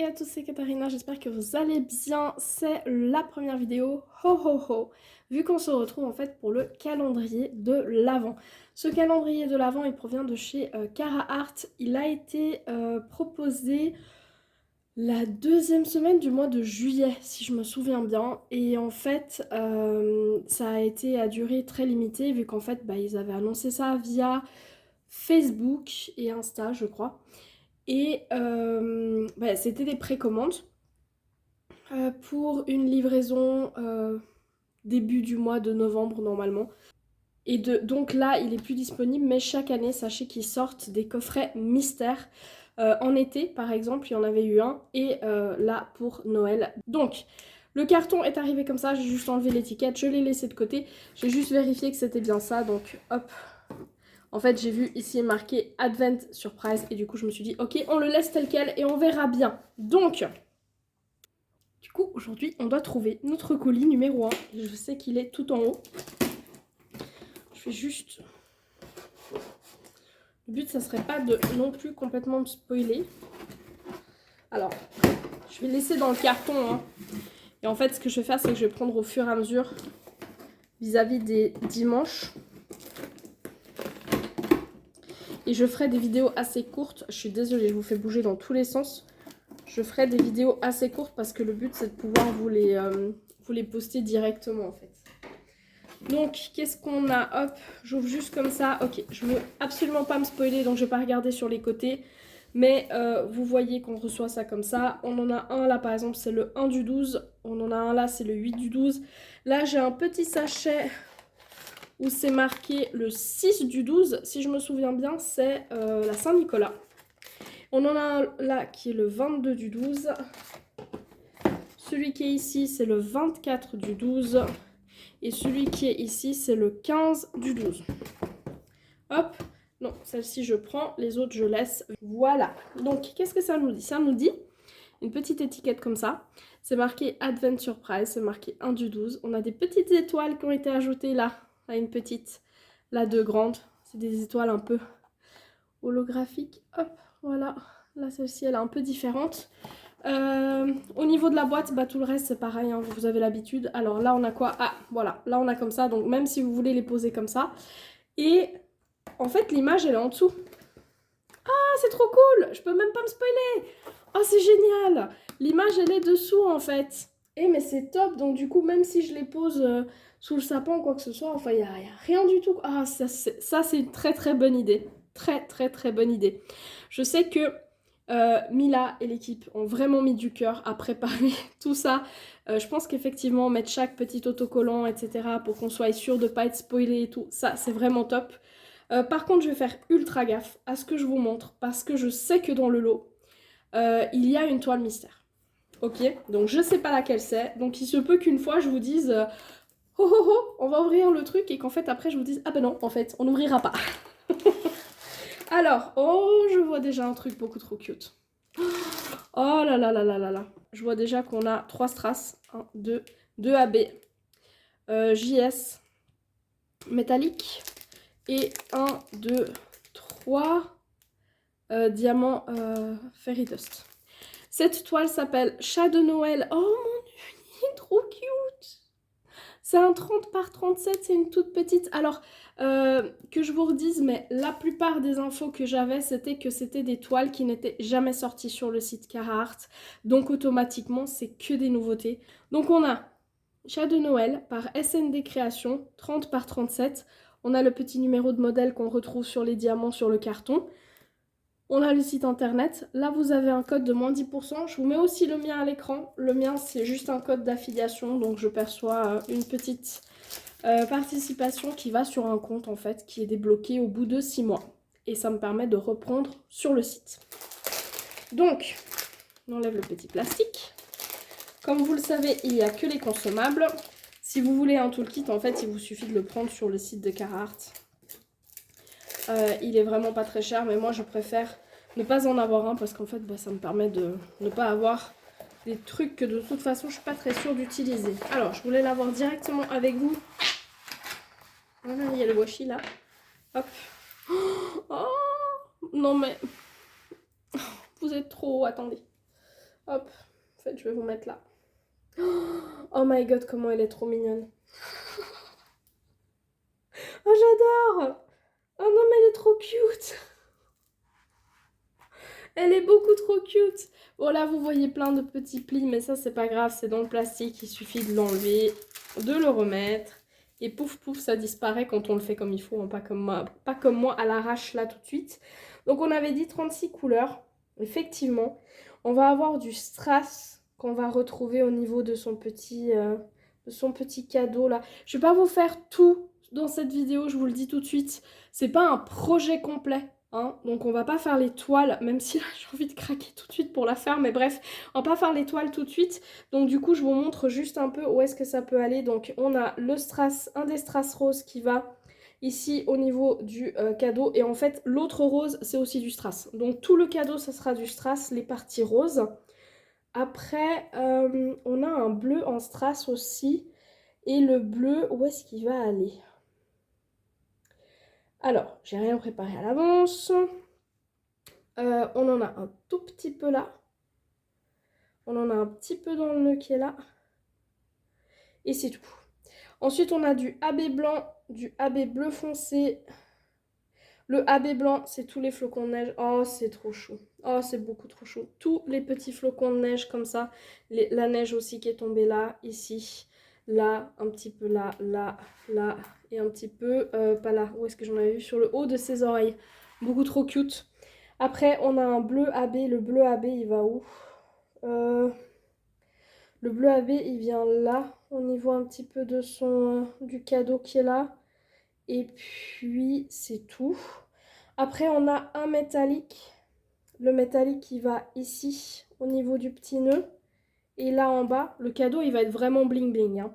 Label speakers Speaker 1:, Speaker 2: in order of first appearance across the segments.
Speaker 1: et à tous, c'est Katharina, j'espère que vous allez bien. C'est la première vidéo, ho ho ho, vu qu'on se retrouve en fait pour le calendrier de l'Avent. Ce calendrier de l'Avent, il provient de chez Carhartt. Il a été proposé la deuxième semaine du mois de juillet, si je me souviens bien. Et en fait, ça a été à durée très limitée, vu qu'en fait, ils avaient annoncé ça via Facebook et Insta, je crois. Et c'était des précommandes pour une livraison début du mois de novembre normalement. Et donc là, il est plus disponible, mais chaque année, sachez qu'ils sortent des coffrets mystères. En été, par exemple, il y en avait eu un, et là, pour Noël. Donc, le carton est arrivé comme ça, j'ai juste enlevé l'étiquette, je l'ai laissé de côté. J'ai juste vérifié que c'était bien ça, donc hop. En fait, j'ai vu ici marqué Advent Surprise, et du coup, je me suis dit, ok, on le laisse tel quel, et on verra bien. Donc, du coup, aujourd'hui, on doit trouver notre colis numéro 1. Je sais qu'il est tout en haut. Je fais juste... Le but, ça serait pas de non plus complètement me spoiler. Alors, je vais laisser dans le carton. Hein. Et en fait, ce que je vais faire, c'est que je vais prendre au fur et à mesure vis-à-vis des dimanches. Et je ferai des vidéos assez courtes. Je suis désolée, je vous fais bouger dans tous les sens. Je ferai des vidéos assez courtes parce que le but, c'est de pouvoir vous les poster directement, en fait. Donc, qu'est-ce qu'on a? Hop, j'ouvre juste comme ça. Ok, je veux absolument pas me spoiler, donc je vais pas regarder sur les côtés. Mais vous voyez qu'on reçoit ça comme ça. On en a un là, par exemple, c'est le 1 du 12. On en a un là, c'est le 8 du 12. Là, j'ai un petit sachet où c'est marqué le 6 du 12. Si je me souviens bien, c'est la Saint-Nicolas. On en a un là qui est le 22 du 12. Celui qui est ici, c'est le 24 du 12. Et celui qui est ici, c'est le 15 du 12. Hop, non, celle-ci je prends, les autres je laisse. Voilà, donc qu'est-ce que ça nous dit? Ça nous dit une petite étiquette comme ça. C'est marqué Advent Surprise, c'est marqué 1 du 12. On a des petites étoiles qui ont été ajoutées là, à une petite, là deux grandes. C'est des étoiles un peu holographiques. Hop, voilà, là celle-ci elle est un peu différente. Au niveau de la boîte, tout le reste c'est pareil, hein, vous avez l'habitude. Alors là on a quoi? Ah voilà, là on a comme ça, donc même si vous voulez les poser comme ça. Et en fait l'image elle est en dessous. Ah c'est trop cool, je peux même pas me spoiler. Oh c'est génial, l'image elle est dessous en fait. Et mais c'est top, donc du coup même si je les pose sous le sapin ou quoi que ce soit, enfin il n'y a rien du tout. Ah ça c'est une très très bonne idée, très bonne idée. Je sais que Mila et l'équipe ont vraiment mis du cœur à préparer tout ça. Je pense qu'effectivement, mettre chaque petit autocollant, etc. pour qu'on soit sûr de ne pas être spoilé et tout, ça c'est vraiment top. Par contre, je vais faire ultra gaffe à ce que je vous montre parce que je sais que dans le lot, il y a une toile mystère. Ok, donc je sais pas laquelle c'est. Donc il se peut qu'une fois je vous dise oh oh oh, on va ouvrir le truc et qu'en fait après je vous dise ah ben non, en fait, on n'ouvrira pas. Alors, oh, je vois déjà un truc beaucoup trop cute. Oh là là là là là là. Je vois déjà qu'on a 3 strass. 1, 2, 2 AB. JS métallique. Et 1, 2, 3 diamants Fairy Dust. Cette toile s'appelle Chat de Noël. Oh mon dieu, il est trop cute. C'est un 30 par 37, c'est une toute petite. Alors, que je vous redise, mais la plupart des infos que j'avais, c'était que c'était des toiles qui n'étaient jamais sorties sur le site Carhartt. Donc, automatiquement, c'est que des nouveautés. Donc, on a Chat de Noël par SND Création, 30 par 37. On a le petit numéro de modèle qu'on retrouve sur les diamants sur le carton. On a le site internet. Là, vous avez un code de moins 10%. Je vous mets aussi le mien à l'écran. Le mien, c'est juste un code d'affiliation. Donc, je perçois une petite participation qui va sur un compte, en fait, qui est débloqué au bout de 6 mois. Et ça me permet de reprendre sur le site. Donc, on enlève le petit plastique. Comme vous le savez, il n'y a que les consommables. Si vous voulez un toolkit, en fait, il vous suffit de le prendre sur le site de Carhartt. Il est vraiment pas très cher, mais moi je préfère ne pas en avoir un parce qu'en fait ça me permet de ne pas avoir des trucs que de toute façon je suis pas très sûre d'utiliser. Alors je voulais l'avoir directement avec vous. Voilà, il y a le washi là. Hop. Oh non mais vous êtes trop haut, attendez. Hop, en fait, je vais vous mettre là. Oh my god, comment elle est trop mignonne. Oh, j'adore. Oh non, mais elle est trop cute. Elle est beaucoup trop cute. Bon, là, vous voyez plein de petits plis, mais ça, c'est pas grave. C'est dans le plastique. Il suffit de l'enlever, de le remettre. Et pouf, pouf, ça disparaît quand on le fait comme il faut. Hein, pas comme moi à l'arrache, là, tout de suite. Donc, on avait dit 36 couleurs. Effectivement, on va avoir du strass qu'on va retrouver au niveau de son petit cadeau, là. Je vais pas vous faire tout dans cette vidéo, je vous le dis tout de suite. C'est pas un projet complet. Hein, donc on va pas faire les toiles, même si là j'ai envie de craquer tout de suite pour la faire, mais bref, on va pas faire les toiles tout de suite. Donc du coup je vous montre juste un peu où est-ce que ça peut aller. Donc on a le strass, un des strass roses qui va ici au niveau du cadeau, et en fait l'autre rose c'est aussi du strass. Donc tout le cadeau ça sera du strass, les parties roses. Après on a un bleu en strass aussi, et le bleu où est-ce qu'il va aller? Alors, j'ai rien préparé à l'avance. On en a un tout petit peu là. On en a un petit peu dans le nœud qui est là. Et c'est tout. Ensuite, on a du AB blanc, du AB bleu foncé. Le AB blanc, c'est tous les flocons de neige. Oh, c'est trop chaud. Oh, c'est beaucoup trop chaud. Tous les petits flocons de neige comme ça. La neige aussi qui est tombée là, ici. Là, un petit peu là, là, là. Et un petit peu, pas là. Où est-ce que j'en avais vu? Sur le haut de ses oreilles. Beaucoup trop cute. Après, on a un bleu AB. Le bleu AB, il va où? Le bleu AB, il vient là. Au niveau un petit peu de du cadeau qui est là. Et puis, c'est tout. Après, on a un métallique. Le métallique, il va ici, au niveau du petit nœud. Et là, en bas, le cadeau, il va être vraiment bling bling. Hein.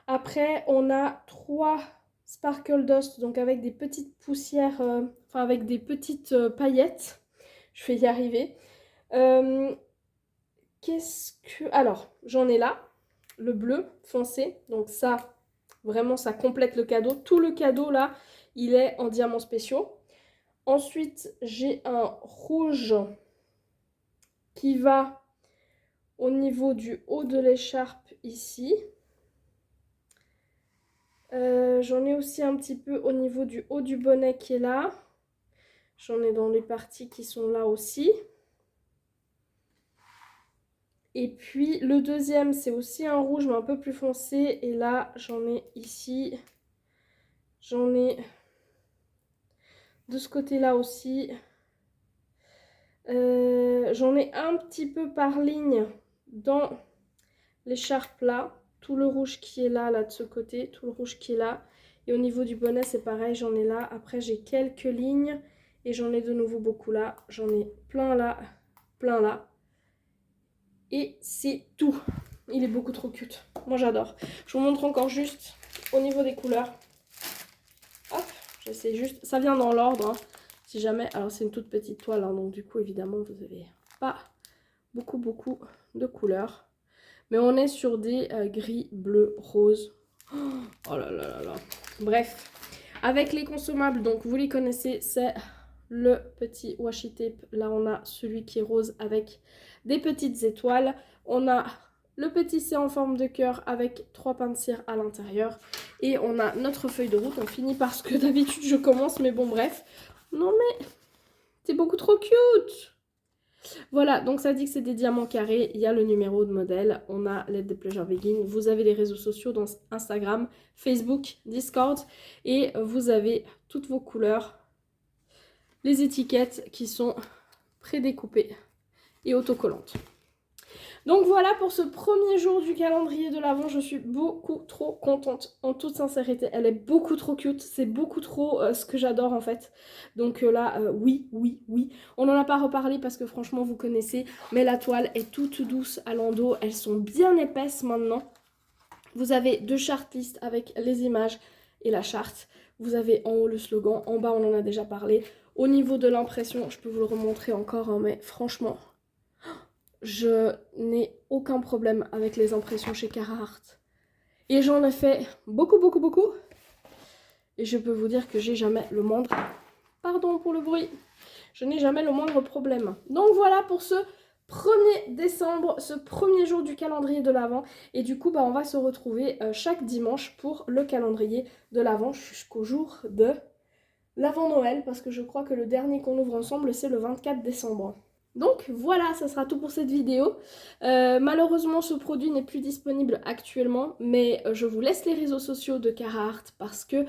Speaker 1: Après, on a 3 Sparkle Dust, donc avec des petites poussières, enfin avec des petites paillettes. Je vais y arriver. Qu'est-ce que... Alors, j'en ai là, le bleu foncé. Donc ça, vraiment, ça complète le cadeau. Tout le cadeau, là, il est en diamants spéciaux. Ensuite, j'ai un rouge qui va au niveau du haut de l'écharpe ici. J'en ai aussi un petit peu au niveau du haut du bonnet qui est là. J'en ai dans les parties qui sont là aussi. Et puis le deuxième, c'est aussi un rouge mais un peu plus foncé. Et là, j'en ai ici. J'en ai de ce côté-là aussi. J'en ai un petit peu par ligne dans l'écharpe là. Tout le rouge qui est là, de ce côté. Tout le rouge qui est là. Et au niveau du bonnet, c'est pareil, j'en ai là. Après, j'ai quelques lignes. Et j'en ai de nouveau beaucoup là. J'en ai plein là, plein là. Et c'est tout. Il est beaucoup trop cute. Moi, j'adore. Je vous montre encore juste au niveau des couleurs. Hop, j'essaie juste. Ça vient dans l'ordre. Hein. Si jamais... Alors, c'est une toute petite toile. Hein, donc, du coup, évidemment, vous n'avez pas beaucoup de couleurs. Mais on est sur des gris, bleu, rose. Oh là là là là. Bref. Avec les consommables, donc, vous les connaissez, c'est le petit washi tape. Là, on a celui qui est rose avec des petites étoiles. On a le petit C en forme de cœur avec 3 pains de cire à l'intérieur. Et on a notre feuille de route. On finit parce que d'habitude, je commence, mais bon, bref. Non, mais c'est beaucoup trop cute. Voilà, donc ça dit que c'est des diamants carrés. Il y a le numéro de modèle. On a l'aide des Pleasure Vegan. Vous avez les réseaux sociaux dans Instagram, Facebook, Discord. Et vous avez toutes vos couleurs. Les étiquettes qui sont prédécoupées et autocollantes. Donc voilà pour ce premier jour du calendrier de l'Avent. Je suis beaucoup trop contente, en toute sincérité. Elle est beaucoup trop cute, c'est beaucoup trop ce que j'adore en fait. Donc là, oui. On n'en a pas reparlé parce que franchement vous connaissez, mais la toile est toute douce à l'endos. Elles sont bien épaisses maintenant. Vous avez 2 chart listes avec les images et la charte. Vous avez en haut le slogan, en bas on en a déjà parlé. Au niveau de l'impression, je peux vous le remontrer encore, hein, mais franchement, je n'ai aucun problème avec les impressions chez Carhartt. Et j'en ai fait beaucoup. Et je peux vous dire que j'ai jamais le moindre... Pardon pour le bruit. Je n'ai jamais le moindre problème. Donc voilà pour ce 1er décembre, ce premier jour du calendrier de l'Avent. Et du coup, on va se retrouver chaque dimanche pour le calendrier de l'Avent jusqu'au jour de l'Avent-Noël. Parce que je crois que le dernier qu'on ouvre ensemble, c'est le 24 décembre. Donc voilà, ça sera tout pour cette vidéo. Malheureusement, ce produit n'est plus disponible actuellement, mais je vous laisse les réseaux sociaux de Carhartt parce que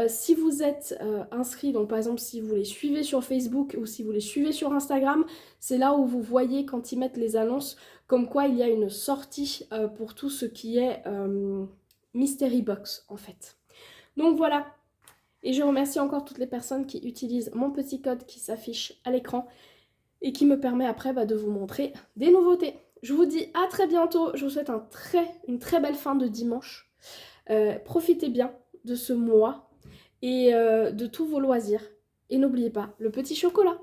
Speaker 1: si vous êtes inscrit, donc par exemple si vous les suivez sur Facebook ou si vous les suivez sur Instagram, c'est là où vous voyez quand ils mettent les annonces comme quoi il y a une sortie pour tout ce qui est Mystery Box en fait. Donc voilà, et je remercie encore toutes les personnes qui utilisent mon petit code qui s'affiche à l'écran et qui me permet après de vous montrer des nouveautés. Je vous dis à très bientôt, je vous souhaite une très belle fin de dimanche. Profitez bien de ce mois et de tous vos loisirs. Et n'oubliez pas le petit chocolat.